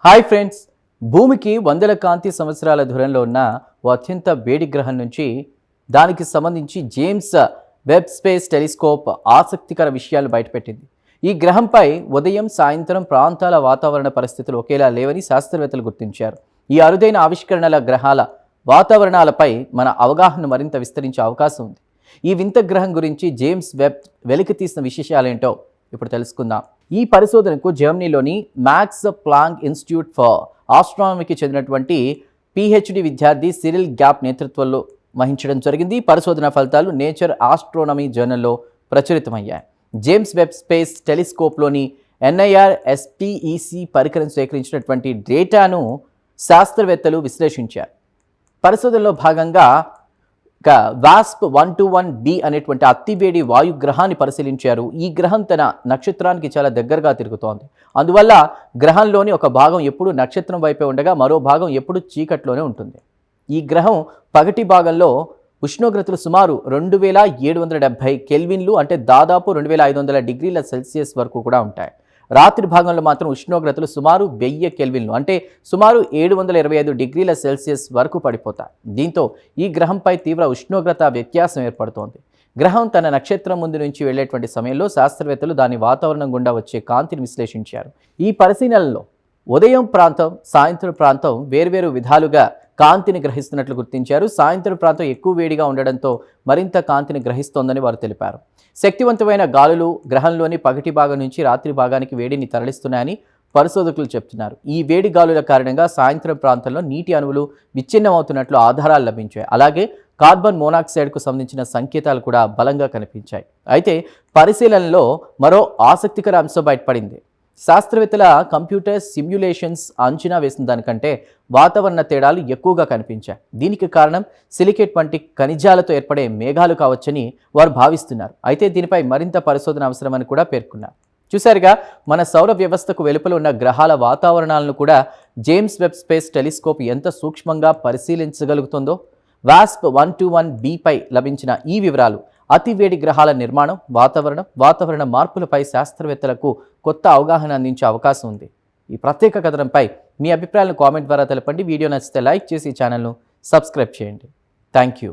Hi friends, భూమికి వందల కాంతి సంవత్సరాల దూరంలో ఉన్న ఓ అత్యంత వేడి గ్రహం నుంచి దానికి సంబంధించి జేమ్స్ వెబ్ స్పేస్ టెలిస్కోప్ ఆసక్తికర విషయాలు బయటపెట్టింది. ఈ గ్రహంపై ఉదయం సాయంత్రం ప్రాంతాల వాతావరణ పరిస్థితులు ఒకేలా లేవని శాస్త్రవేత్తలు గుర్తించారు. ఈ అరుదైన ఆవిష్కరణల గ్రహాల వాతావరణాలపై మన అవగాహన మరింత విస్తరించే అవకాశం ఉంది. ఈ వింత గ్రహం గురించి జేమ్స్ వెబ్ వెలికితీసిన విశేషాలేంటో ఇప్పుడు తెలుసుకుందాం. ఈ పరిశోధనకు జర్మనీలోని మ్యాక్స్ ప్లాంక్ ఇన్స్టిట్యూట్ ఫర్ ఆస్ట్రానమీకి చెందినటువంటి పిహెచ్డి విద్యార్థి సిరిల్ గ్యాప్ నేతృత్వంలో వహించడం జరిగింది. పరిశోధన ఫలితాలు నేచర్ ఆస్ట్రోనమీ జర్నల్లో ప్రచురితమయ్యాయి. జేమ్స్ వెబ్ స్పేస్ టెలిస్కోప్లోని NIRSPEC పరికరం సేకరించినటువంటి డేటాను శాస్త్రవేత్తలు విశ్లేషించారు. పరిశోధనలో భాగంగా వాస్ప్ 121b అనేటువంటి అతివేడి వాయు గ్రహాన్ని పరిశీలించారు. ఈ గ్రహం తన నక్షత్రానికి చాలా దగ్గరగా తిరుగుతోంది. అందువల్ల గ్రహంలోని ఒక భాగం ఎప్పుడు నక్షత్రం వైపే ఉండగా మరో భాగం ఎప్పుడు చీకట్లోనే ఉంటుంది. ఈ గ్రహం పగటి భాగంలో ఉష్ణోగ్రతలు సుమారు 2770 కెల్విన్లు అంటే దాదాపు 2500 డిగ్రీల సెల్సియస్ వరకు కూడా ఉంటాయి. రాత్రి భాగంలో మాత్రం ఉష్ణోగ్రతలు సుమారు 1000 కెల్విన్లు అంటే సుమారు 725 డిగ్రీల సెల్సియస్ వరకు పడిపోతాయి. దీంతో ఈ గ్రహంపై తీవ్ర ఉష్ణోగ్రత వ్యత్యాసం ఏర్పడుతోంది. గ్రహం తన నక్షత్రం ముందు నుంచి వెళ్లేటువంటి సమయంలో శాస్త్రవేత్తలు దాని వాతావరణం గుండా వచ్చే కాంతిని విశ్లేషించారు. ఈ పరిశీలనలో ఉదయం ప్రాంతం, సాయంత్రం ప్రాంతం వేర్వేరు విధాలుగా కాంతిని గ్రహిస్తున్నట్లు గుర్తించారు. సాయంత్రం ప్రాంతం ఎక్కువ వేడిగా ఉండడంతో మరింత కాంతిని గ్రహిస్తోందని వారు తెలిపారు. శక్తివంతమైన గాలులు గ్రహంలోని పగటి భాగం నుంచి రాత్రి భాగానికి వేడిని తరలిస్తున్నాయని పరిశోధకులు చెప్తున్నారు. ఈ వేడి గాలుల కారణంగా సాయంత్రం ప్రాంతంలో నీటి అణువులు విచ్ఛిన్నమవుతున్నట్లు ఆధారాలు లభించాయి. అలాగే కార్బన్ మోనాక్సైడ్కు సంబంధించిన సంకేతాలు కూడా బలంగా కనిపించాయి. అయితే పరిశీలనలో మరో ఆసక్తికర అంశం బయటపడింది. శాస్త్రవేత్తల కంప్యూటర్ సిమ్యులేషన్స్ అంచనా వేసిన దానికంటే వాతావరణ తేడాలు ఎక్కువగా కనిపించాయి. దీనికి కారణం సిలికేట్ వంటి ఖనిజాలతో ఏర్పడే మేఘాలు కావచ్చని వారు భావిస్తున్నారు. అయితే దీనిపై మరింత పరిశోధన అవసరమని కూడా పేర్కొన్నారు. చూశారుగా, మన సౌర వ్యవస్థకు వెలుపల ఉన్న గ్రహాల వాతావరణాలను కూడా జేమ్స్ వెబ్ స్పేస్ టెలిస్కోప్ ఎంత సూక్ష్మంగా పరిశీలించగలుగుతుందో. వాస్ప్ 121b పై లభించిన ఈ వివరాలు అతివేడి గ్రహాల నిర్మాణం, వాతావరణ మార్పులపై శాస్త్రవేత్తలకు కొత్త అవగాహన అందించే అవకాశం ఉంది. ఈ ప్రత్యేక కథనంపై మీ అభిప్రాయాలను కామెంట్ ద్వారా తెలపండి. వీడియో నచ్చితే లైక్ చేసి ఛానల్ను సబ్స్క్రైబ్ చేయండి. Thank you.